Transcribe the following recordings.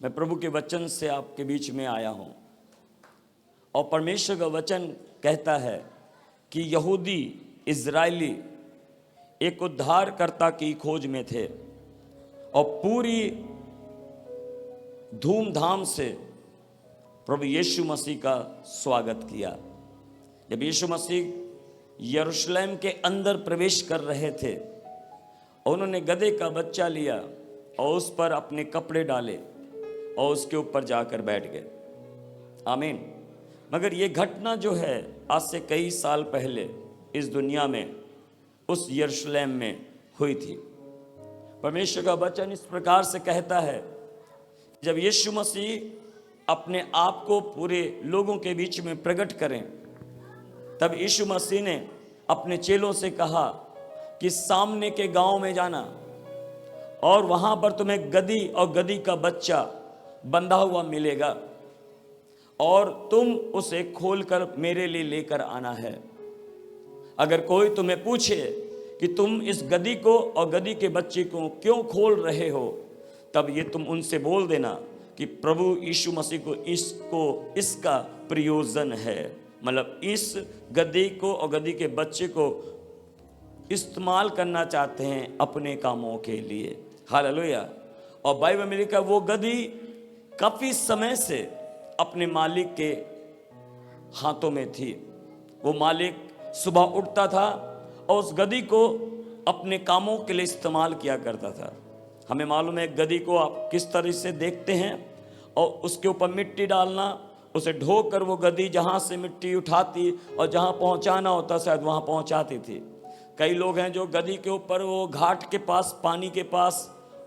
मैं प्रभु के वचन से आपके बीच में आया हूं और परमेश्वर का वचन कहता है कि यहूदी इज़राइली एक उद्धारकर्ता की खोज में थे और पूरी धूमधाम से प्रभु यीशु मसीह का स्वागत किया। जब यीशु मसीह यरूशलेम के अंदर प्रवेश कर रहे थे और उन्होंने गधे का बच्चा लिया और उस पर अपने कपड़े डाले और उसके ऊपर जाकर बैठ गए। आमीन। मगर ये घटना जो है आज से कई साल पहले इस दुनिया में उस यरूशलेम में हुई थी। परमेश्वर का वचन इस प्रकार से कहता है, जब यीशु मसीह अपने आप को पूरे लोगों के बीच में प्रकट करें, तब यीशु मसीह ने अपने चेलों से कहा कि सामने के गांव में जाना और वहां पर तुम्हें गधी और गधी का बच्चा बंधा हुआ मिलेगा और तुम उसे खोलकर मेरे लिए लेकर आना है। अगर कोई तुम्हें पूछे कि तुम इस गधी को और गधी के बच्चे को क्यों खोल रहे हो, तब ये तुम उनसे बोल देना कि प्रभु यीशु मसीह को इसका प्रयोजन है। मतलब इस गधी को और गधी के बच्चे को इस्तेमाल करना चाहते हैं अपने कामों के लिए। हालेलुया। और बाइबल में लिखा वो गधी काफी समय से अपने मालिक के हाथों में थी। वो मालिक सुबह उठता था और उस गधी को अपने कामों के लिए इस्तेमाल किया करता था। हमें मालूम है गधी को आप किस तरह से देखते हैं, और उसके ऊपर मिट्टी डालना, उसे ढोकर वो गधी जहाँ से मिट्टी उठाती और जहाँ पहुँचाना होता शायद वहाँ पहुँचाती थी। कई लोग हैं जो गधी के ऊपर वो घाट के पास, पानी के पास,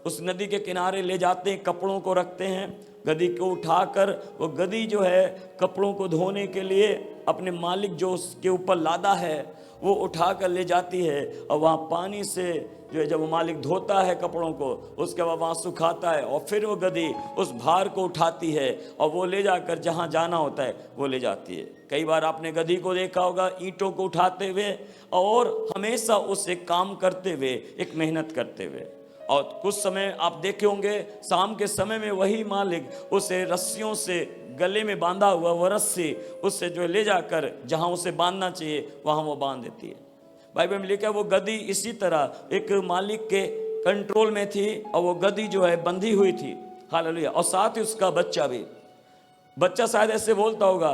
उस नदी के किनारे ले जाते हैं, कपड़ों को रखते हैं। गधी को उठाकर वो गधी जो है कपड़ों को धोने के लिए अपने मालिक जो उसके ऊपर लादा है वो उठाकर ले जाती है और वहाँ पानी से जो है जब वो मालिक धोता है कपड़ों को, उसके बाद वहाँ सुखाता है और फिर वो गधी उस भार को उठाती है और वो ले जाकर जहाँ जाना होता है वो ले जाती है। कई बार आपने गधी को देखा होगा ईंटों को उठाते हुए और हमेशा उससे काम करते हुए, एक मेहनत करते हुए। और कुछ समय आप देखे होंगे शाम के समय में वही मालिक उसे रस्सियों से गले में बांधा हुआ वो रस्सी उससे जो ले जाकर जहाँ उसे बांधना चाहिए वहाँ वो बांध देती है। बाइबल में लिखा है वो गधी इसी तरह एक मालिक के कंट्रोल में थी और वो गधी जो है बंधी हुई थी। हालेलुया। और साथ ही उसका बच्चा भी। बच्चा शायद ऐसे बोलता होगा,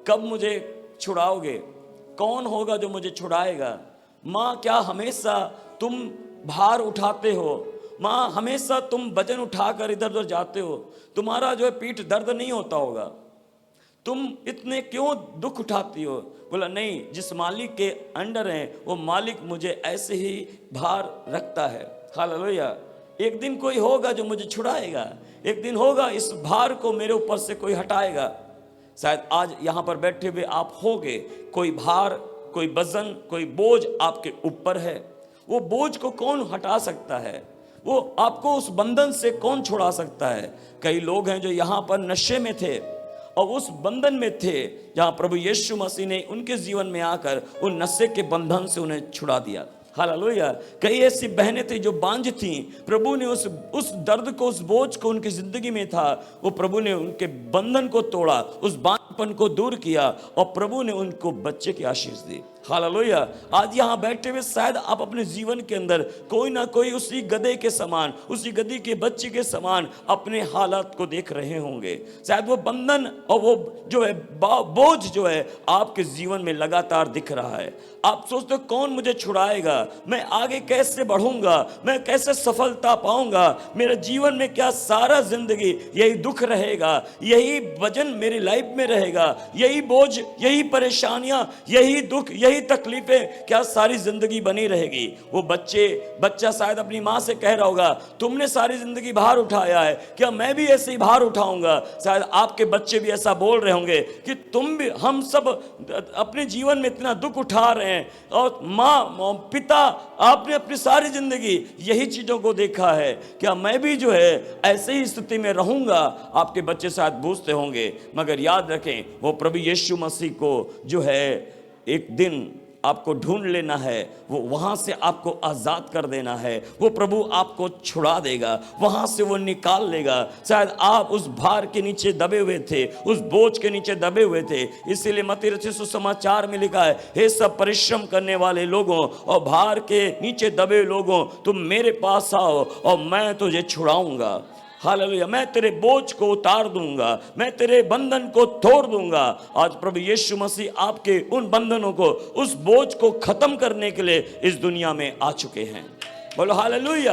कब मुझे छुड़ाओगे? कौन होगा जो मुझे छुड़ाएगा? माँ क्या हमेशा तुम भार उठाते हो? माँ हमेशा तुम वजन उठाकर इधर उधर जाते हो, तुम्हारा जो है पीठ दर्द नहीं होता होगा, तुम इतने क्यों दुख उठाती हो? बोला नहीं, जिस मालिक के अंडर है वो मालिक मुझे ऐसे ही भार रखता है। हालेलुया। एक दिन कोई होगा जो मुझे छुड़ाएगा, एक दिन होगा इस भार को मेरे ऊपर से कोई हटाएगा। शायद आज यहाँ पर बैठे हुए आप होगे, कोई भार, कोई वजन, कोई बोझ आपके ऊपर है। वो बोझ को कौन हटा सकता है? वो आपको उस बंधन से कौन छुड़ा सकता है? कई लोग हैं जो यहाँ पर नशे में थे और उस बंधन में थे जहाँ प्रभु यीशु मसीह ने उनके जीवन में आकर उन नशे के बंधन से उन्हें छुड़ा दिया। हालेलुया। कई ऐसी बहनें थी जो बांझ थी, प्रभु ने उस दर्द को, उस बोझ को उनकी जिंदगी में था, वो प्रभु ने उनके बंधन को तोड़ा, उस बांझपन को दूर किया और प्रभु ने उनको बच्चे की आशीष दी। हालेलुया। आज यहाँ बैठे हुए शायद आप अपने जीवन के अंदर कोई ना कोई उसी गधे के समान, उसी गधी के बच्चे के समान अपने हालात को देख रहे होंगे। शायद वो बंधन और वो जो है बोझ जो है आपके जीवन में लगातार दिख रहा है। आप सोचते हो कौन मुझे छुड़ाएगा, मैं आगे कैसे बढ़ूंगा, मैं कैसे सफलता पाऊंगा, मेरे जीवन में क्या सारा जिंदगी यही दुख रहेगा, यही वजन मेरी लाइफ में रहेगा, यही बोझ, यही परेशानियां, यही दुख, यही तकलीफें क्या सारी जिंदगी बनी रहेगी? वो बच्चा शायद अपनी माँ से कह रहा होगा, तुमने सारी जिंदगी भार उठाया है, क्या मैं भी ऐसे ही भार उठाऊंगा? शायद आपके बच्चे भी ऐसा बोल रहे होंगे कि तुम भी, हम सब अपने जीवन में इतना दुख उठा रहे हैं और माँ, पिता, आपने अपनी सारी जिंदगी यही चीजों को देखा है, क्या मैं भी जो है ऐसे ही स्थिति में रहूंगा? आपके बच्चे शायद पूछते होंगे। मगर याद रखें वो प्रभु यीशु मसीह को जो है एक दिन आपको ढूंढ लेना है, वो वहाँ से आपको आज़ाद कर देना है। वो प्रभु आपको छुड़ा देगा, वहाँ से वो निकाल लेगा। शायद आप उस भार के नीचे दबे हुए थे, उस बोझ के नीचे दबे हुए थे। इसीलिए मत्ती रचित सुसमाचार में लिखा है, हे सब परिश्रम करने वाले लोगों और भार के नीचे दबे लोगों, तुम मेरे पास आओ और मैं तुझे छुड़ाऊंगा। हालेलुया, मैं तेरे बोझ को उतार दूंगा, मैं तेरे बंधन को तोड़ दूंगा। आज प्रभु यीशु मसीह आपके उन बंधनों को, उस बोझ को खत्म करने के लिए इस दुनिया में आ चुके हैं। बोलो हालेलुया।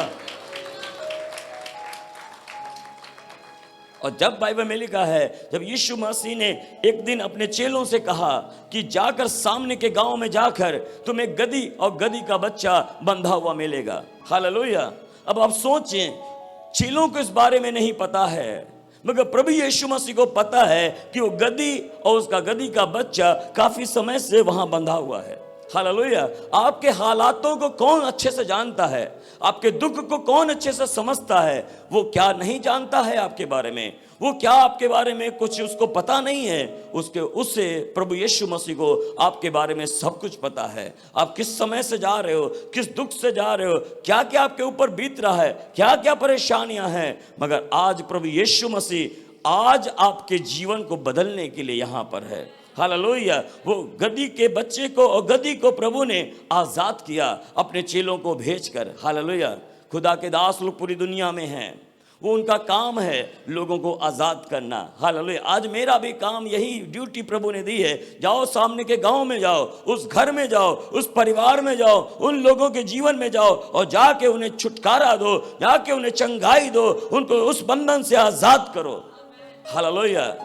और जब बाइबल में लिखा है, जब यीशु मसीह ने एक दिन अपने चेलों से कहा कि जाकर सामने के गांव में जाकर तुम्हें गधी और गधी का बच्चा बंधा हुआ मिलेगा। हालेलुया। अब आप सोचें, चेलों को इस बारे में नहीं पता है, मगर प्रभु यीशु मसीह को पता है कि वो गधी और उसका गधी का बच्चा काफी समय से वहां बंधा हुआ है। हालेलुया। आपके हालातों को कौन अच्छे से जानता है? आपके दुख को कौन अच्छे से समझता है? वो क्या नहीं जानता है आपके बारे में? वो क्या आपके बारे में कुछ उसको पता नहीं है? उससे प्रभु यीशु मसीह को आपके बारे में सब कुछ पता है। आप किस समय से जा रहे हो, किस दुख से जा रहे हो, क्या क्या आपके ऊपर बीत रहा है, क्या क्या परेशानियां हैं, मगर आज प्रभु यीशु मसीह आज आपके जीवन को बदलने के लिए यहाँ पर है। हालेलुया। वो गधी के बच्चे को और गधी को प्रभु ने आजाद किया अपने चेलों को भेजकर। हालेलुया। खुदा के दास लोग पूरी दुनिया में हैं, वो उनका काम है लोगों को आजाद करना। हालेलुया। आज मेरा भी काम, यही ड्यूटी प्रभु ने दी है। जाओ सामने के गांव में जाओ, उस घर में जाओ, उस परिवार में जाओ, उन लोगों के जीवन में जाओ और जाके उन्हें छुटकारा दो, जाके उन्हें चंगाई दो, उनको उस बंधन से आजाद करो। हालेलुया,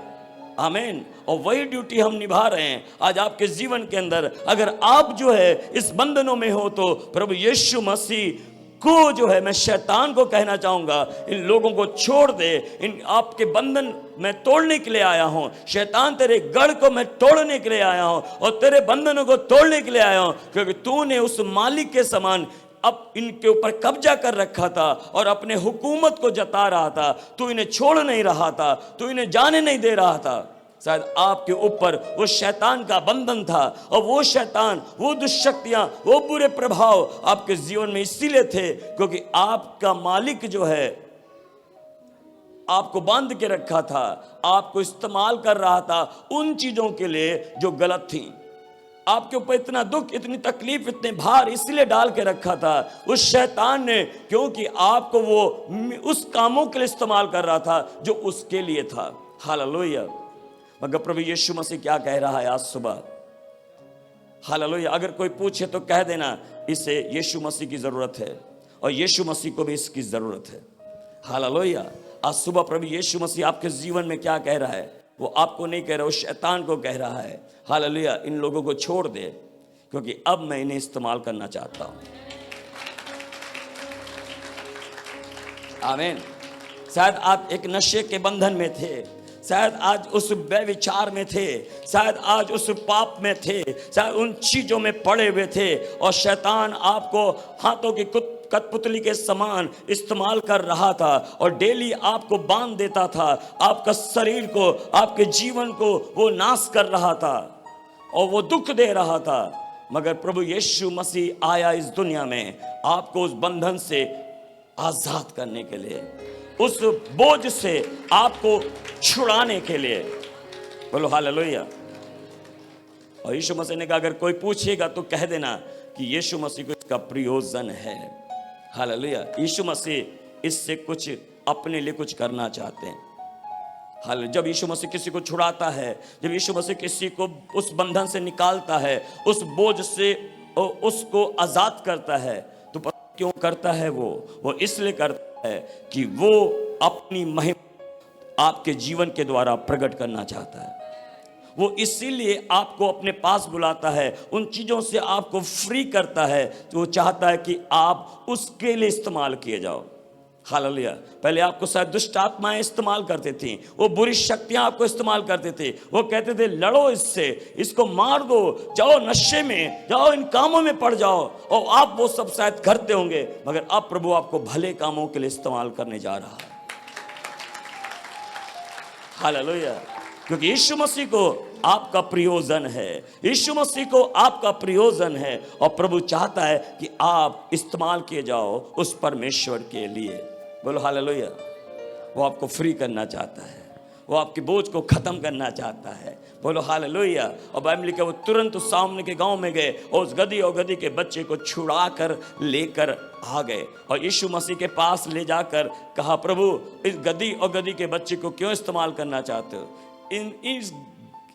आमीन। और वही ड्यूटी हम निभा रहे हैं आज आपके जीवन के अंदर। अगर आप जो है इस बंधनों में हो तो प्रभु यीशु मसीह को जो है मैं शैतान को कहना चाहूंगा, इन लोगों को छोड़ दे। इन आपके बंधन मैं तोड़ने के लिए आया हूं। शैतान, तेरे गढ़ को मैं तोड़ने के लिए आया हूं और तेरे बंधनों को तोड़ने के लिए आया हूं, क्योंकि तूने उस मालिक के समान अब इनके ऊपर कब्जा कर रखा था और अपने हुकूमत को जता रहा था। तू इन्हें छोड़ नहीं रहा था, तू इन्हें जाने नहीं दे रहा था। शायद आपके ऊपर वो शैतान का बंधन था और वो शैतान, वो दुष्शक्तियां, वो बुरे प्रभाव आपके जीवन में इसीलिए थे क्योंकि आपका मालिक जो है आपको बांध के रखा था, आपको इस्तेमाल कर रहा था उन चीजों के लिए जो गलत थी। आपके ऊपर इतना दुख, इतनी तकलीफ, इतने भार इसलिए डाल के रखा था उस शैतान ने, क्योंकि आपको वो उस कामों के लिए इस्तेमाल कर रहा था जो उसके लिए था। हालेलुया। मगर प्रभु यीशु मसीह क्या कह रहा है आज सुबह? हालेलुया। अगर कोई पूछे तो कह देना इसे यीशु मसीह की जरूरत है और यीशु मसीह को भी इसकी जरूरत है। हालेलुया। आज सुबह प्रभु यीशु मसीह आपके जीवन में क्या कह रहा है? वो आपको नहीं कह रहा, वो शैतान को कह रहा है, हालेलुया, इन लोगों को छोड़ दे क्योंकि अब मैं इन्हें इस्तेमाल करना चाहता हूं। आमीन। शायद आप एक नशे के बंधन में थे, शायद आज उस व्यभिचार में थे, शायद आज उस पाप में थे, शायद उन चीजों में पड़े हुए थे और शैतान आपको हाथों की कठपुतली के समान इस्तेमाल कर रहा था और डेली आपको बांध देता था, आपका शरीर को, आपके जीवन को वो नाश कर रहा था और वो दुख दे रहा था। मगर प्रभु यीशु मसीह आया इस दुनिया में आपको उस बंधन से आजाद करने के लिए, उस बोझ से आपको छुड़ाने के लिए। बोलो हालेलुया। और यीशु मसीह ने कहा अगर कोई पूछेगा तो कह देना कि यीशु मसीह को इसका प्रयोजन है। हालेलुया। यीशु मसीह इससे कुछ अपने लिए कुछ करना चाहते हैं। हाल जब यीशु मसीह किसी को छुड़ाता है, जब यीशु मसीह किसी को उस बंधन से निकालता है, उस बोझ से उसको आजाद करता है, तो पता क्यों करता है? वो इसलिए करता है कि वो अपनी महिमा आपके जीवन के द्वारा प्रकट करना चाहता है। वो इसीलिए आपको अपने पास बुलाता है, उन चीज़ों से आपको फ्री करता है, तो वो चाहता है कि आप उसके लिए इस्तेमाल किए जाओ। हालेलुया। पहले आपको शायद दुष्ट आत्माएं इस्तेमाल करती थी, वो बुरी शक्तियां आपको इस्तेमाल करते थे, वो कहते थे लड़ो इससे, इसको मार दो, जाओ नशे में, जाओ इन कामों में पड़ जाओ, और आप वो सब शायद करते होंगे। मगर अब प्रभु आपको भले कामों के लिए इस्तेमाल करने जा रहा है। हालेलुया। क्योंकि यीशु मसीह को आपका प्रयोजन है, यीशु मसीह को आपका प्रयोजन है, और प्रभु चाहता है कि आप इस्तेमाल किए जाओ उस परमेश्वर के लिए। बोलो हालेलुया। वो आपको फ्री करना चाहता है, वो आपके बोझ को खत्म करना चाहता है। बोलो हालेलुया। और बाइबल लिखा वो तुरंत उस सामने के गांव में गए और उस गधी और गधी के बच्चे को छुड़ा कर लेकर आ गए और यीशु मसीह के पास ले जाकर कहा, प्रभु इस गधी और गधी के बच्चे को क्यों इस्तेमाल करना चाहते हो?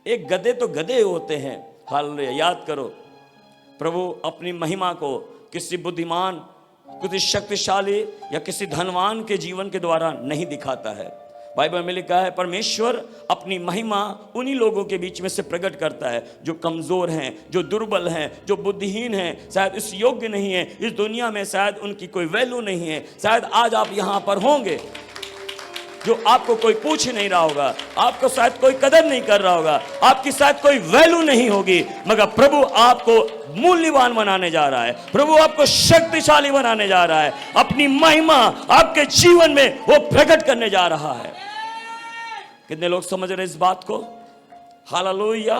एक गधे तो गधे होते हैं। हालेलुया। याद करो, प्रभु अपनी महिमा को किसी बुद्धिमान, किसी शक्तिशाली या किसी धनवान के जीवन के द्वारा नहीं दिखाता है। बाइबल में लिखा है परमेश्वर अपनी महिमा उन्हीं लोगों के बीच में से प्रकट करता है जो कमज़ोर हैं, जो दुर्बल हैं, जो बुद्धिहीन हैं, शायद इस योग्य नहीं है, इस दुनिया में शायद उनकी कोई वैल्यू नहीं है। शायद आज आप यहाँ पर होंगे जो आपको कोई पूछ नहीं रहा होगा, आपको शायद कोई कदर नहीं कर रहा होगा, आपकी शायद कोई वैल्यू नहीं होगी, मगर प्रभु आपको मूल्यवान बनाने जा रहा है, प्रभु आपको शक्तिशाली बनाने जा रहा है, अपनी महिमा आपके जीवन में वो प्रकट करने जा रहा है। कितने लोग समझ रहे इस बात को? हालेलुया।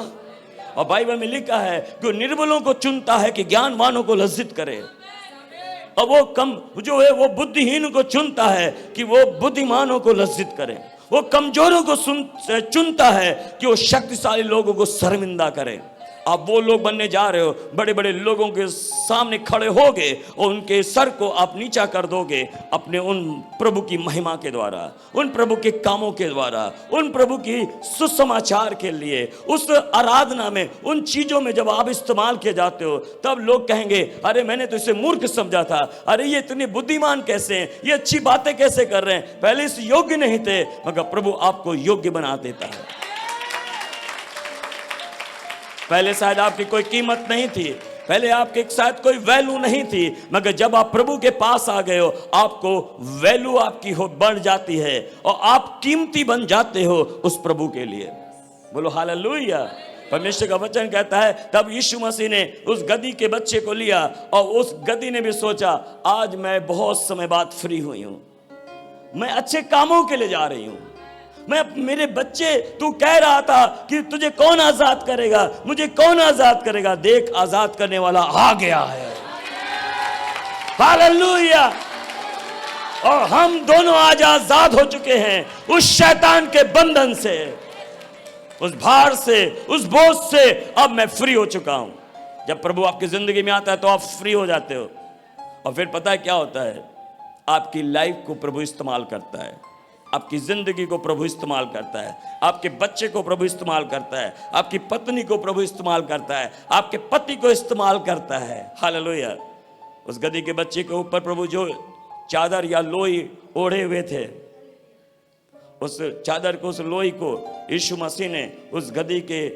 और बाइबल में लिखा है कि निर्बलों को चुनता है कि ज्ञानवानों को लज्जित करे, और वो कम जो है वो बुद्धिहीन को चुनता है कि वो बुद्धिमानों को लज्जित करे, वो कमजोरों को चुनता है कि वो शक्तिशाली लोगों को शर्मिंदा करे। आप वो लोग बनने जा रहे हो, बड़े बड़े लोगों के सामने खड़े होगे और उनके सर को आप नीचा कर दोगे अपने उन प्रभु की महिमा के द्वारा, उन प्रभु के कामों के द्वारा, उन प्रभु की सुसमाचार के लिए। उस आराधना में, उन चीजों में जब आप इस्तेमाल किए जाते हो, तब लोग कहेंगे, अरे मैंने तो इसे मूर्ख समझा था, अरे ये इतने बुद्धिमान कैसे हैं, ये अच्छी बातें कैसे कर रहे हैं, पहले इस योग्य नहीं थे, मगर प्रभु आपको योग्य बना देता है। पहले शायद आपकी कोई कीमत नहीं थी, पहले आपके शायद कोई वैल्यू नहीं थी, मगर जब आप प्रभु के पास आ गए हो, आपको वैल्यू आपकी हो बढ़ जाती है और आप कीमती बन जाते हो उस प्रभु के लिए। बोलो हालेलुया। परमेश्वर का वचन कहता है तब यीशु मसीह ने उस गधी के बच्चे को लिया और उस गधी ने भी सोचा, आज मैं बहुत समय बाद फ्री हुई हूं, मैं अच्छे कामों के लिए जा रही हूं, मैं मेरे बच्चे, तू कह रहा था कि तुझे कौन आजाद करेगा, मुझे कौन आजाद करेगा, देख आजाद करने वाला आ गया है। हालेलुया। और हम दोनों आज आजाद हो चुके हैं उस शैतान के बंधन से, उस भार से, उस बोझ से। अब मैं फ्री हो चुका हूं। जब प्रभु आपकी जिंदगी में आता है तो आप फ्री हो जाते हो, और फिर पता है क्या होता है, आपकी लाइफ को प्रभु इस्तेमाल करता है, आपकी जिंदगी को प्रभु इस्तेमाल करता है, आपके बच्चे को प्रभु इस्तेमाल करता है, आपकी पत्नी को प्रभु इस्तेमाल करता है, आपके पति को इस्तेमाल करता है। हालेलुया। उस गधी के बच्चे के ऊपर प्रभु जो चादर या लोई ओढ़े हुए थे, उस चादर को, उस लोई को यीशु मसीह ने उस गधी के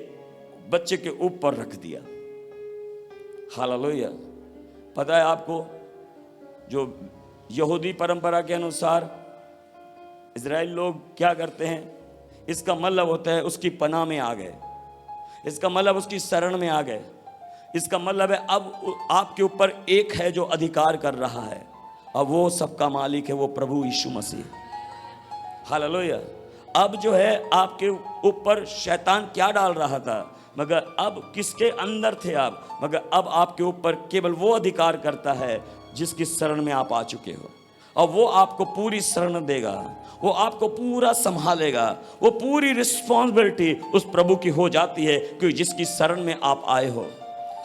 बच्चे के ऊपर रख दिया। हालेलुया। पता है आपको, जो यहूदी परंपरा के अनुसार इजराइल लोग क्या करते हैं, इसका मतलब होता है उसकी पनाह में आ गए, इसका मतलब उसकी शरण में आ गए, इसका मतलब है अब आपके ऊपर एक है जो अधिकार कर रहा है, और वो सबका मालिक है, वो प्रभु यीशु मसीह। हालेलुया। अब जो है आपके ऊपर शैतान क्या डाल रहा था, मगर अब किसके अंदर थे आप, मगर अब आपके ऊपर केवल वो अधिकार करता है जिसकी शरण में आप आ चुके हो, और वो आपको पूरी शरण देगा, वो आपको पूरा संभालेगा, वो पूरी रिस्पॉन्सिबिलिटी उस प्रभु की हो जाती है क्योंकि जिसकी शरण में आप आए हो।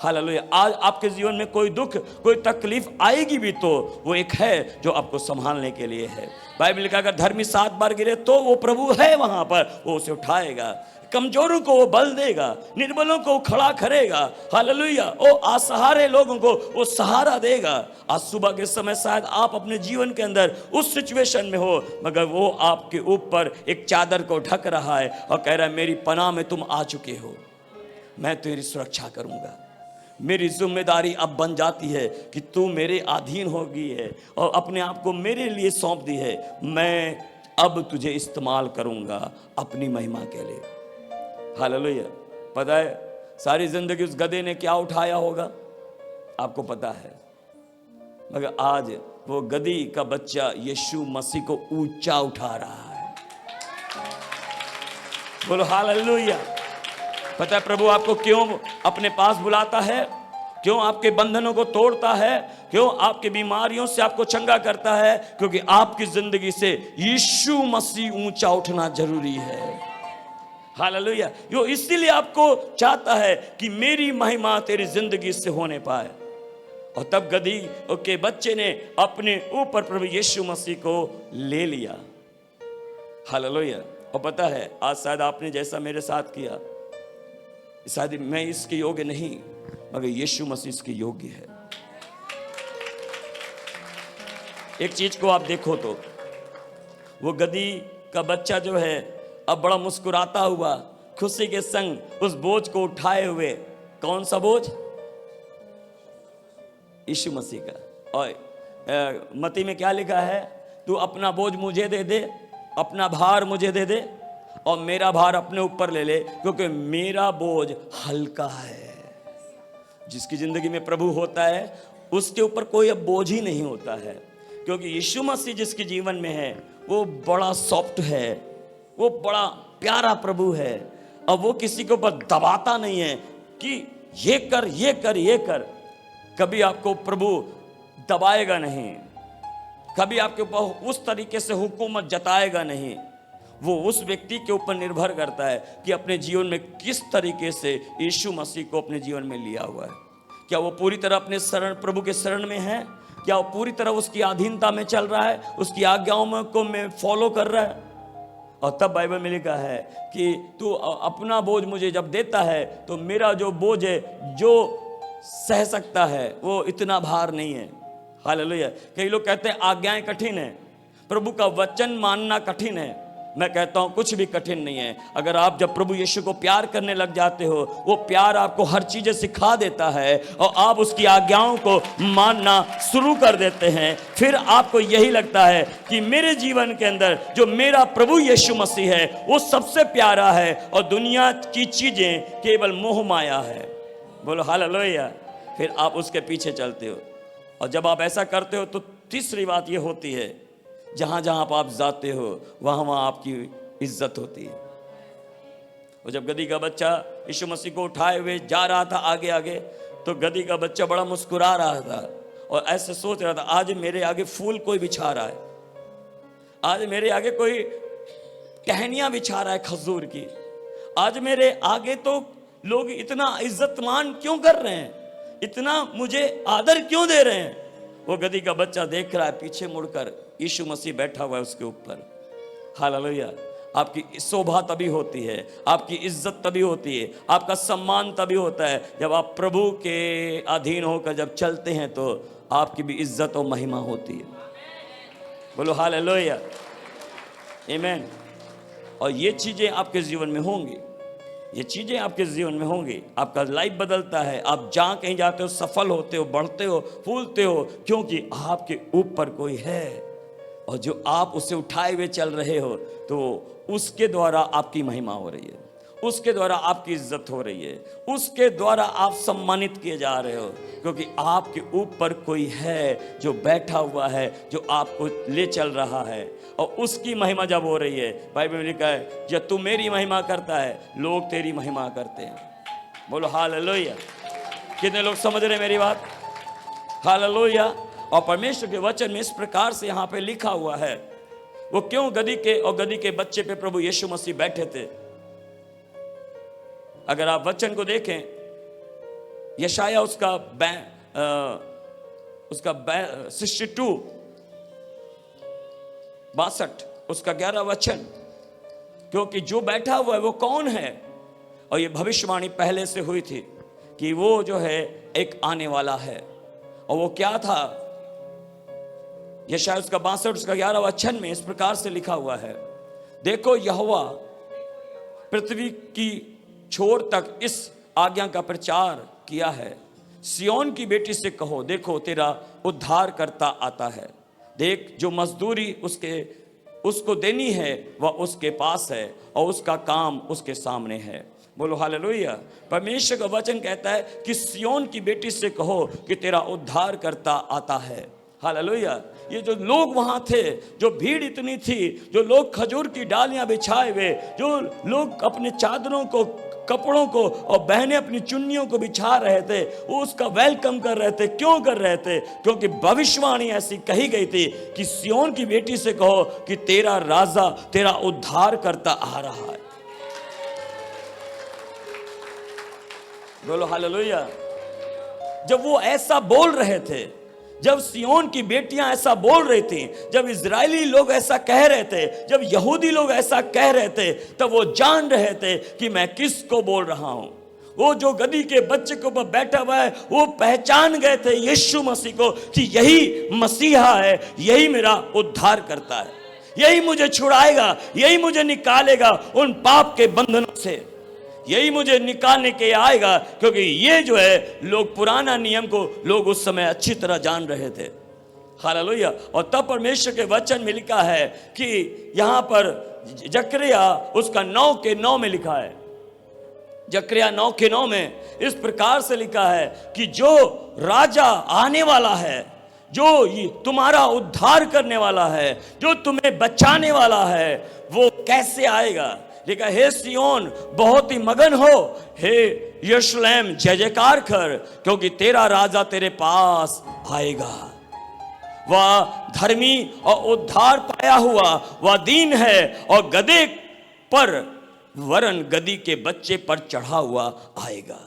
हालेलुया। आज आपके जीवन में कोई दुख, कोई तकलीफ आएगी भी तो वो एक है जो आपको संभालने के लिए है। बाइबल लिखा अगर धर्मी 7 बार गिरे तो वो प्रभु है वहां पर, वो उसे उठाएगा, कमजोरों को वो बल देगा, निर्बलों को खड़ा करेगा। हालेलुया। ओ असहारे लोगों को वो सहारा देगा। आज सुबह के समय शायद आप अपने जीवन के अंदर उस सिचुएशन में हो, मगर वो आपके ऊपर एक चादर को ढक रहा है और कह रहा है मेरी पनाह में तुम आ चुके हो, मैं तेरी सुरक्षा करूंगा। मेरी जिम्मेदारी अब बन जाती है कि तू मेरे अधीन हो गई है और अपने आप को मेरे लिए सौंप दी है, मैं अब तुझे इस्तेमाल करूंगा अपनी महिमा के लिए। हालेलुया। पता है सारी जिंदगी उस गधे ने क्या उठाया होगा आपको पता है, मगर आज वो गधी का बच्चा यीशु मसीह को ऊंचा उठा रहा है। बोलो हालेलुया। पता है प्रभु आपको क्यों अपने पास बुलाता है, क्यों आपके बंधनों को तोड़ता है, क्यों आपकी बीमारियों से आपको चंगा करता है? क्योंकि आपकी जिंदगी से यीशु मसीह ऊंचा उठना जरूरी है। हालेलुया। यो इसीलिए आपको चाहता है कि मेरी महिमा तेरी जिंदगी से होने पाए। और तब गधी के बच्चे ने अपने ऊपर प्रभु यीशु मसीह को ले लिया। हालेलुया। और पता है आज शायद आपने जैसा मेरे साथ किया, शायद मैं इसके योग्य नहीं, मगर यीशु मसीह इसके योग्य है। एक चीज को आप देखो तो वो गधी का बच्चा जो है अब बड़ा मुस्कुराता हुआ खुशी के संग उस बोझ को उठाए हुए, कौन सा बोझ? यीशु मसीह का। और मत्ती में क्या लिखा है? तू अपना बोझ मुझे दे दे, अपना भार मुझे दे दे और मेरा भार अपने ऊपर ले ले, क्योंकि मेरा बोझ हल्का है। जिसकी जिंदगी में प्रभु होता है उसके ऊपर कोई अब बोझ ही नहीं होता है, क्योंकि यीशु मसीह जिसके जीवन में है वो बड़ा सॉफ्ट है, वो बड़ा प्यारा प्रभु है। अब वो किसी के ऊपर दबाता नहीं है कि ये कर ये कर ये कर। कभी आपको प्रभु दबाएगा नहीं, कभी आपके ऊपर उस तरीके से हुकूमत जताएगा नहीं। वो उस व्यक्ति के ऊपर निर्भर करता है कि अपने जीवन में किस तरीके से यीशु मसीह को अपने जीवन में लिया हुआ है। क्या वो पूरी तरह अपने शरण प्रभु के शरण में है? क्या वो पूरी तरह उसकी अधीनता में चल रहा है, उसकी आज्ञाओं को में फॉलो कर रहा है? और तब बाइबल में लिखा है कि तू अपना बोझ मुझे जब देता है तो मेरा जो बोझ है जो सह सकता है वो इतना भार नहीं है। हालेलुया। कई लोग कहते हैं आज्ञाएं कठिन है, प्रभु का वचन मानना कठिन है। मैं कहता हूं कुछ भी कठिन नहीं है। अगर आप जब प्रभु यीशु को प्यार करने लग जाते हो, वो प्यार आपको हर चीजें सिखा देता है और आप उसकी आज्ञाओं को मानना शुरू कर देते हैं। फिर आपको यही लगता है कि मेरे जीवन के अंदर जो मेरा प्रभु यीशु मसीह है वो सबसे प्यारा है और दुनिया की चीजें केवल मोह माया है। बोलो हालेलुया। फिर आप उसके पीछे चलते हो। और जब आप ऐसा करते हो तो तीसरी बात ये होती है, जहां जहां आप जाते हो वहां वहां आपकी इज्जत होती है। और जब गधी का बच्चा यीशु मसीह को उठाए हुए जा रहा था आगे आगे, तो गधी का बच्चा बड़ा मुस्कुरा रहा था और ऐसे सोच रहा था, आज मेरे आगे फूल कोई बिछा रहा है, आज मेरे आगे कोई टहनियां बिछा रहा है खजूर की, आज मेरे आगे तो लोग इतना इज्जत मान क्यों कर रहे हैं, इतना मुझे आदर क्यों दे रहे हैं। वो गधी का बच्चा देख रहा है पीछे मुड़कर, यीशु मसीह बैठा हुआ है उसके ऊपर। हालेलुया। आपकी शोभा तभी होती है, आपकी इज्जत तभी होती है, आपका सम्मान तभी होता है जब आप प्रभु के अधीन होकर जब चलते हैं, तो आपकी भी इज्जत और महिमा होती है। बोलो हालेलुया, आमीन। और ये चीजें आपके जीवन में होंगी, ये चीजें आपके जीवन में होंगी, आपका लाइफ बदलता है, आप जहां कहीं जाते हो सफल होते हो, बढ़ते हो, फूलते हो, क्योंकि आपके ऊपर कोई है और जो आप उसे उठाए हुए चल रहे हो, तो उसके द्वारा आपकी महिमा हो रही है, उसके द्वारा आपकी इज्जत हो रही है, उसके द्वारा आप सम्मानित किए जा रहे हो, क्योंकि आपके ऊपर कोई है जो बैठा हुआ है, जो आपको ले चल रहा है। और उसकी महिमा जब हो रही है, बाइबल में लिखा है जब तू मेरी महिमा करता है लोग तेरी महिमा करते हैं। बोलो हालेलुया। कितने लोग समझ रहे हैं मेरी बात? हालेलुया। और परमेश्वर के वचन में इस प्रकार से यहाँ पे लिखा हुआ है, वो क्यों गधी के और गधी के बच्चे पे प्रभु यीशु मसीह बैठे थे। अगर आप वचन को देखें, यशाया उसका 62 उसका 11 वचन, क्योंकि जो बैठा हुआ है वो कौन है। और ये भविष्यवाणी पहले से हुई थी कि वो जो है एक आने वाला है। और वो क्या था? यशाया उसका 62 उसका 11 वचन में इस प्रकार से लिखा हुआ है, देखो यहोवा पृथ्वी की छोर तक इस आज्ञा का प्रचार किया है, सियोन की बेटी से कहो देखो तेरा उद्धार करता आता है, देख जो मजदूरी उसको देनी है वह उसके पास है और उसका काम उसके सामने है। बोलो हालेलुया। परमेश्वर का वचन कहता है कि सियोन की बेटी से कहो कि तेरा उद्धार करता आता है। हालेलुया। ये जो लोग वहां थे, जो भीड़ इतनी थी, जो लोग खजूर की डालियां बिछाए हुए, जो लोग अपने चादरों को, कपड़ों को और बहनें अपनी चुन्नियों को बिछा रहे थे, वो उसका वेलकम कर रहे थे। क्यों कर रहे थे? क्योंकि भविष्यवाणी ऐसी कही गई थी कि सिय्योन की बेटी से कहो कि तेरा राजा, तेरा उद्धार करता आ रहा है। बोलो हालेलुया। जब वो ऐसा बोल रहे थे, जब सिय्योन की बेटियां ऐसा बोल रही थी, जब इजरायली लोग ऐसा कह रहे थे, जब यहूदी लोग ऐसा कह रहे थे, तब वो जान रहे थे कि मैं किसको बोल रहा हूं। वो जो गधी के बच्चे के ऊपर बैठा हुआ है, वो पहचान गए थे यीशु मसीह को कि यही मसीहा है, यही मेरा उद्धार करता है, यही मुझे छुड़ाएगा, यही मुझे निकालेगा उन पाप के बंधनों से, यही मुझे निकालने के आएगा। क्योंकि ये जो है लोग, पुराना नियम को लोग उस समय अच्छी तरह जान रहे थे। हालेलुया। और तब परमेश्वर के वचन में लिखा है कि यहां पर जकरिया उसका 9:9 में लिखा है, जकरिया 9:9 में इस प्रकार से लिखा है कि जो राजा आने वाला है, जो तुम्हारा उद्धार करने वाला है, जो तुम्हें बचाने वाला है, वो कैसे आएगा। लिखा, हे सिय्योन बहुत ही मगन हो, हे यरूशलेम जय जयकार कर, क्योंकि तेरा राजा तेरे पास आएगा। वह धर्मी और उद्धार पाया हुआ, वह दीन है और गधे पर वरन गधी के बच्चे पर चढ़ा हुआ आएगा।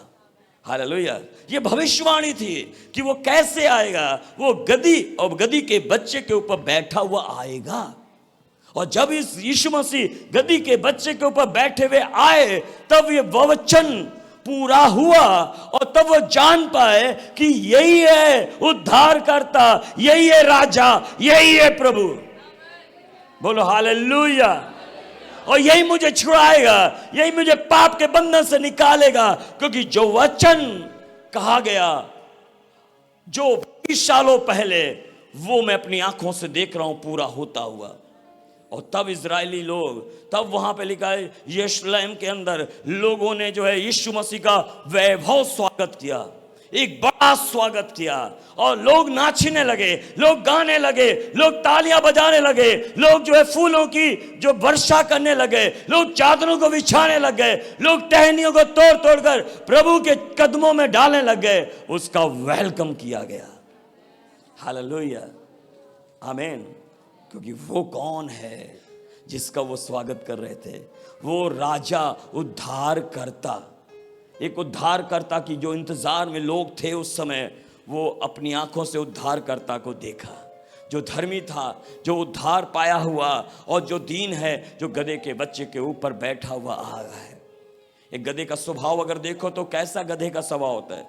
हालेलुया। ये भविष्यवाणी थी कि वो कैसे आएगा। वो गधी और गधी के बच्चे के ऊपर बैठा हुआ आएगा। और जब इस यीशु मसीह गधी के बच्चे के ऊपर बैठे हुए आए, तब ये वचन पूरा हुआ और तब वो जान पाए कि यही है उद्धार करता, यही है राजा, यही है प्रभु। बोलो हालेलुया। और यही मुझे छुड़ाएगा, यही मुझे पाप के बंधन से निकालेगा। क्योंकि जो वचन कहा गया जो 20 सालों पहले, वो मैं अपनी आंखों से देख रहा हूं पूरा होता हुआ। और तब इजरायली लोग, तब वहां पे लिखा है यरूशलेम के अंदर लोगों ने जो है यीशु मसीह का वैभव स्वागत किया, एक बड़ा स्वागत किया। और लोग नाचने लगे, लोग गाने लगे, लोग तालियां बजाने लगे, लोग जो है फूलों की जो वर्षा करने लगे, लोग चादरों को बिछाने लग गए, लोग टहनियों को तोड़ तोड़ कर प्रभु के कदमों में डालने लग गए। उसका वेलकम किया गया। हालेलुया, आमीन। क्योंकि वो कौन है जिसका वो स्वागत कर रहे थे? वो राजा, उद्धार करता। एक उद्धार करता की जो इंतजार में लोग थे उस समय, वो अपनी आंखों से उद्धार करता को देखा, जो धर्मी था, जो उद्धार पाया हुआ और जो दीन है, जो गधे के बच्चे के ऊपर बैठा हुआ आ रहा है। एक गधे का स्वभाव अगर देखो तो कैसा गधे का स्वभाव होता है?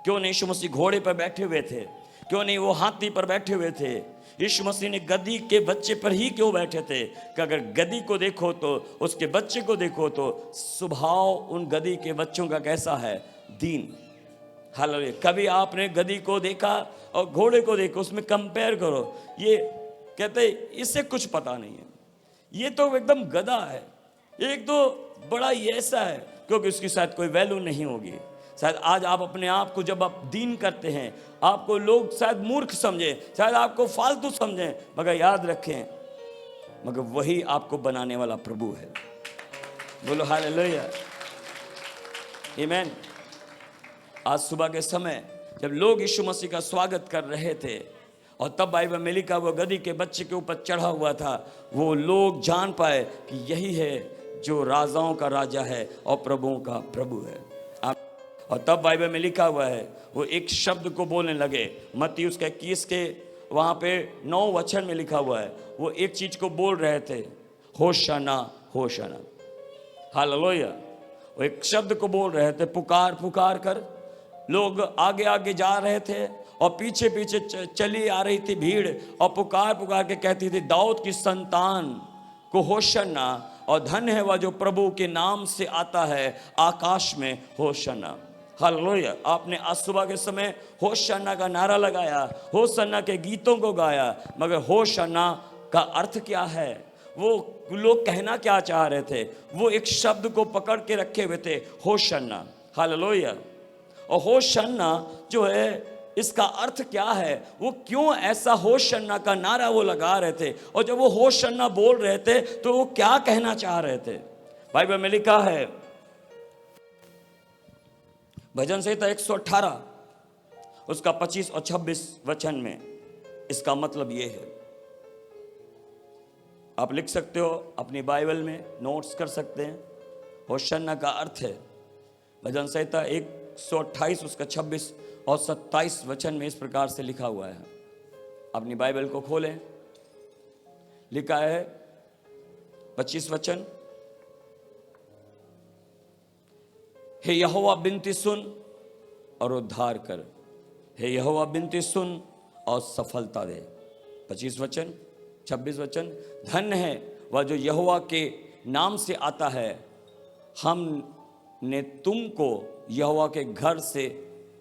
क्यों नहीं यीशु मसीह घोड़े पर बैठे हुए थे? क्यों नहीं वो हाथी पर बैठे हुए थे? यीशु मसीह ने गधी के बच्चे पर ही क्यों बैठे थे? कि अगर गधी को देखो तो, उसके बच्चे को देखो तो स्वभाव उन गधी के बच्चों का कैसा है? दीन। हालेलुया। कभी आपने गधी को देखा और घोड़े को देखो, उसमें कंपेयर करो, ये कहते इससे कुछ पता नहीं है, ये तो एकदम गधा है, एक तो बड़ा ही ऐसा है, क्योंकि उसकी शायद कोई वैल्यू नहीं होगी। शायद आज आप अपने आप को जब आप दीन करते हैं, आपको लोग शायद मूर्ख समझे, शायद आपको फालतू समझें, मगर याद रखें, मगर वही आपको बनाने वाला प्रभु है। बोलो हालेलुया, आमीन। आज सुबह के समय जब लोग यीशु मसीह का स्वागत कर रहे थे और तब बाइबल में लिखा वो गधी के बच्चे के ऊपर चढ़ा हुआ था, वो लोग जान पाए कि यही है जो राजाओं का राजा है और प्रभुओं का प्रभु है। और तब बाइबल में लिखा हुआ है वो एक शब्द को बोलने लगे। मत्ती उसके 21 के वहाँ पे 9 वचन में लिखा हुआ है, वो एक चीज को बोल रहे थे, होशाना होशाना। हालेलुया। वो एक शब्द को बोल रहे थे, पुकार पुकार कर। लोग आगे आगे जा रहे थे और पीछे पीछे चली आ रही थी भीड़, और पुकार पुकार के कहती थी, दाऊद की संतान को होशाना, और धन्य है वह जो प्रभु के नाम से आता है, आकाश में होशाना। हालेलुया। आपने आज सुबह के समय होशाना का नारा लगाया, होशाना के गीतों को गाया, मगर होशाना का अर्थ क्या है? वो लोग कहना क्या चाह रहे थे? वो एक शब्द को पकड़ के रखे हुए थे, होशाना। हालेलुया। और होशाना जो है इसका अर्थ क्या है, वो क्यों ऐसा होशन्ना का नारा वो लगा रहे थे, और जब वो होशन्ना बोल रहे थे तो वो क्या कहना चाह रहे थे। बाइबल में लिखा है भजन संहिता 118 उसका 25 और 26 वचन में, इसका मतलब ये है, आप लिख सकते हो अपनी बाइबल में, नोट्स कर सकते हैं। होशन्ना का अर्थ है, भजन संहिता 128 उसका 26 और 27 वचन में इस प्रकार से लिखा हुआ है। अपनी बाइबल को खोलें, लिखा है 25 वचन, हे यहोवा बिनती सुन और उद्धार कर, हे यहोवा बिनती सुन और सफलता दे। 25 वचन, 26 वचन, धन्य है वह जो यहोवा के नाम से आता है, हमने तुमको यहोवा के घर से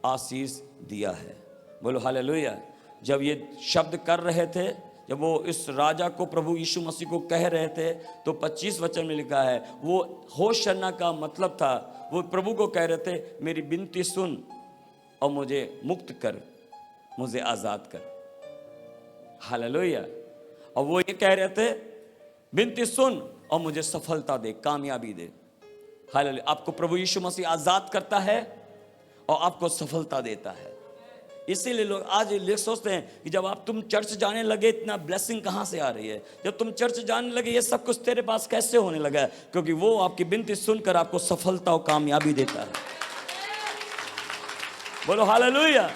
आशीष दिया है। बोलो हालेलुया। जब ये शब्द कर रहे थे, जब वो इस राजा को, प्रभु यीशु मसीह को कह रहे थे, तो 25 वचन में लिखा है, वो होशन्ना का मतलब था, वो प्रभु को कह रहे थे, मेरी विनती सुन और मुझे मुक्त कर, मुझे आजाद कर। हालेलुया। और वो ये कह रहे थे, विनती सुन और मुझे सफलता दे, कामयाबी दे। हालेलुया। आपको प्रभु यीशु मसीह आजाद करता है और आपको सफलता देता है। इसीलिए लोग आज सोचते हैं कि जब तुम चर्च जाने लगे, इतना ब्लेसिंग कहाँ से आ रही है, जब तुम चर्च जाने लगे ये सब कुछ तेरे पास कैसे होने लगा है, क्योंकि वो आपकी विनती सुनकर आपको सफलता और कामयाबी देता है। बोलो हालेलुया।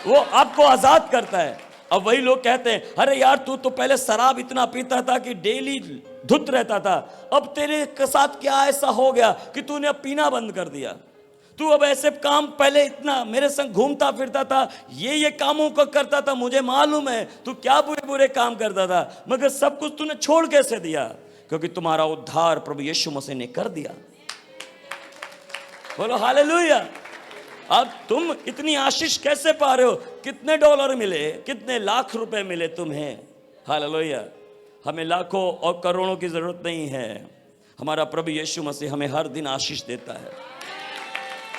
वो आपको आजाद करता है। अब वही लोग कहते हैं, अरे यार तू तो पहले शराब इतना पीता था कि डेली धुत रहता था, अब तेरे के साथ क्या ऐसा हो गया कि तूने अब पीना बंद कर दिया, तू अब ऐसे काम, पहले इतना मेरे संग घूमता फिरता था, ये कामों को करता था, मुझे मालूम है तू क्या बुरे बुरे काम करता था, मगर सब कुछ तूने छोड़ कैसे दिया, क्योंकि तुम्हारा उद्धार प्रभु यीशु मसीह ने कर दिया। बोलो हालेलुया। अब तुम इतनी आशीष कैसे पा रहे हो, कितने डॉलर मिले, कितने लाख रुपए मिले तुम्हें। हालेलुया। हमें लाखों और करोड़ों की जरूरत नहीं है, हमारा प्रभु यीशु मसीह हमें हर दिन आशीष देता है।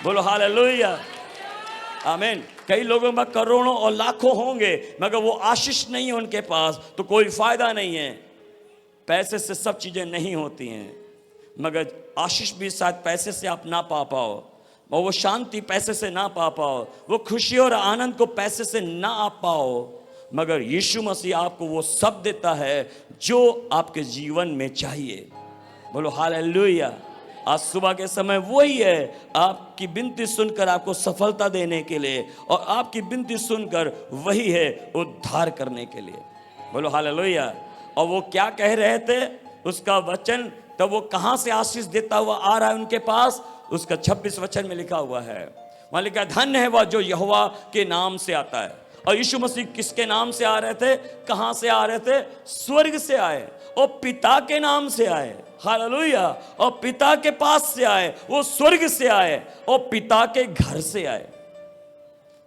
बोलो हालेलुया, आमीन। कई लोगों में करोड़ों और लाखों होंगे मगर वो आशीष नहीं है उनके पास, तो कोई फायदा नहीं है। पैसे से सब चीजें नहीं होती हैं, मगर आशीष भी शायद पैसे से आप ना पा पाओ, और वो शांति पैसे से ना पा पाओ, वो खुशी और आनंद को पैसे से ना आ पाओ, मगर यीशु मसीह आपको वो सब देता है जो आपके जीवन में चाहिए। बोलो हालेलुया। आज सुबह के समय वही है, आपकी विनती सुनकर आपको सफलता देने के लिए, और आपकी विनती सुनकर वही है उद्धार करने के लिए। बोलो हालेलुया। और वो क्या कह रहे थे, उसका वचन, तब वो कहां से आशीष देता हुआ आ रहा है उनके पास, उसका 26 वचन में लिखा हुआ है, वहां लिखा है, धन्य है वह जो यहोवा के नाम से आता है। और यीशु मसीह किसके नाम से आ रहे थे, कहां से आ रहे थे, स्वर्ग से आए और पिता के नाम से आए। हालेलुया। और पिता के पास से आए, वो स्वर्ग से आए और पिता के घर से आए।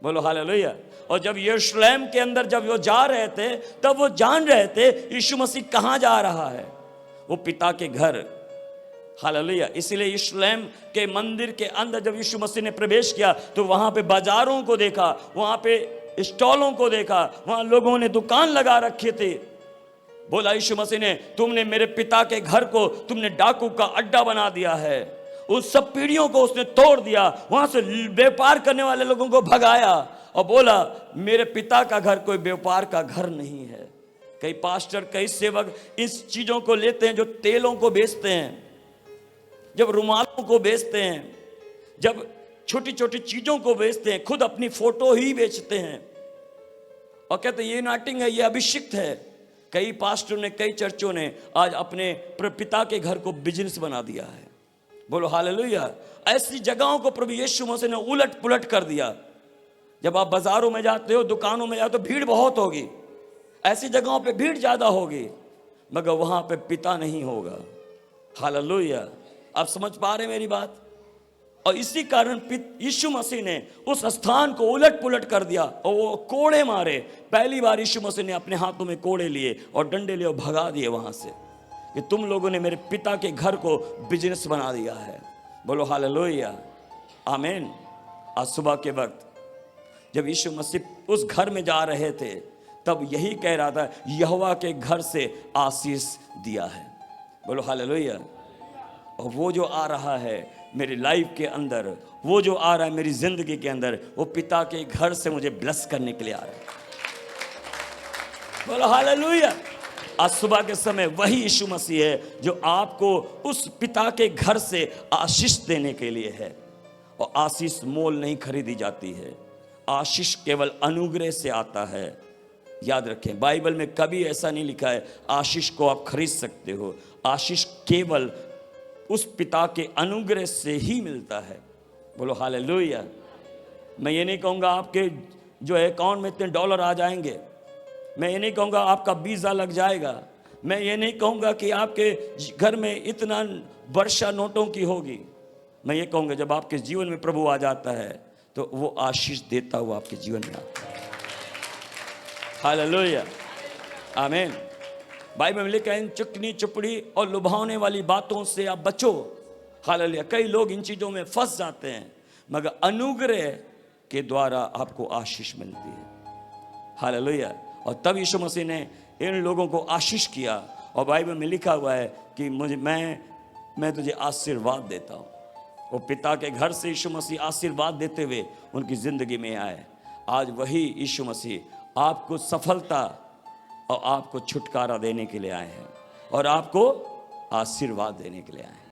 बोलो हालेलुया। और जब यरूशलेम के अंदर जब वो जा रहे थे, तब वो जान रहे थे यीशु मसीह कहां जा रहा है, वो पिता के घर। हालेलुया। इसलिए यरूशलेम के मंदिर के अंदर जब यीशु मसीह ने प्रवेश किया, तो वहां पे बाजारों को देखा, वहां पे स्टॉलों को देखा, वहां लोगों ने दुकान लगा रखे थे। बोला यीशु मसीह ने, तुमने मेरे पिता के घर को तुमने डाकू का अड्डा बना दिया है। उस सब पीढ़ियों को उसने तोड़ दिया, वहां से व्यापार करने वाले लोगों को भगाया और बोला मेरे पिता का घर कोई व्यापार का घर नहीं है। कई पास्टर, कई सेवक इस चीजों को लेते हैं, जो तेलों को बेचते हैं, जब रुमालों को बेचते हैं, जब छोटी छोटी चीजों को बेचते हैं, खुद अपनी फोटो ही बेचते हैं और कहते हैं ये नाटिंग है, ये अभिषिक्त है। कई पास्टर ने, कई चर्चों ने आज अपने पिता के घर को बिजनेस बना दिया है। बोलो हालेलुया। ऐसी जगहों को प्रभु यीशु मसीह ने उलट पुलट कर दिया। जब आप बाजारों में जाते हो, दुकानों में जाते हो, भीड़ बहुत होगी, ऐसी जगहों पे भीड़ ज्यादा होगी, मगर वहां पे पिता नहीं होगा। हालेलुया। आप समझ पा रहे मेरी बात? और इसी कारण यीशु मसीह ने उस स्थान को उलट पुलट कर दिया और वो कोड़े मारे। पहली बार यीशु मसीह ने अपने हाथों में कोड़े लिए और डंडे लिए और भगा दिए वहां से, कि तुम लोगों ने मेरे पिता के घर को बिजनेस बना दिया है। बोलो हालेलुया, आमीन। आज सुबह के वक्त जब यीशु मसीह उस घर में जा रहे थे तब यही कह रहा था, यहोवा के घर से आशीष दिया है। बोलो हालेलुया। और वो जो आ रहा है मेरी लाइफ के अंदर, वो जो आ रहा है मेरी जिंदगी के अंदर, वो पिता के घर से मुझे ब्लेस करने के लिए आ रहा है। बोलो हालेलुया। आज सुबह के समय वही यीशु मसीह है जो आपको उस पिता के घर से आशीष देने के लिए है। और आशीष मोल नहीं खरीदी जाती है, आशीष केवल अनुग्रह से आता है। याद रखें, बाइबल में कभी ऐसा नहीं लिखा है आशीष को आप खरीद सकते हो। आशीष केवल उस पिता के अनुग्रह से ही मिलता है। बोलो हालेलुया। मैं ये नहीं कहूँगा आपके जो है अकाउंट में इतने डॉलर आ जाएंगे, मैं ये नहीं कहूँगा आपका वीज़ा लग जाएगा, मैं ये नहीं कहूँगा कि आपके घर में इतना वर्षा नोटों की होगी। मैं ये कहूँगा जब आपके जीवन में प्रभु आ जाता है तो वो आशीष देता हुआ आपके जीवन में आता है। हालेलुया, आमीन। बाइबल में लिखा है इन चिकनी चुपड़ी और लुभावने वाली बातों से आप बचो। हालेलुया। कई लोग इन चीज़ों में फंस जाते हैं, मगर अनुग्रह के द्वारा आपको आशीष मिलती है। हालेलुया। और तब यीशु मसीह ने इन लोगों को आशीष किया। और बाइबल में लिखा हुआ है कि मैं तुझे आशीर्वाद देता हूँ। वो पिता के घर से यीशु मसीह आशीर्वाद देते हुए उनकी ज़िंदगी में आए। आज वही यीशु मसीह आपको सफलता और आपको छुटकारा देने के लिए आए हैं और आपको आशीर्वाद देने के लिए आए हैं।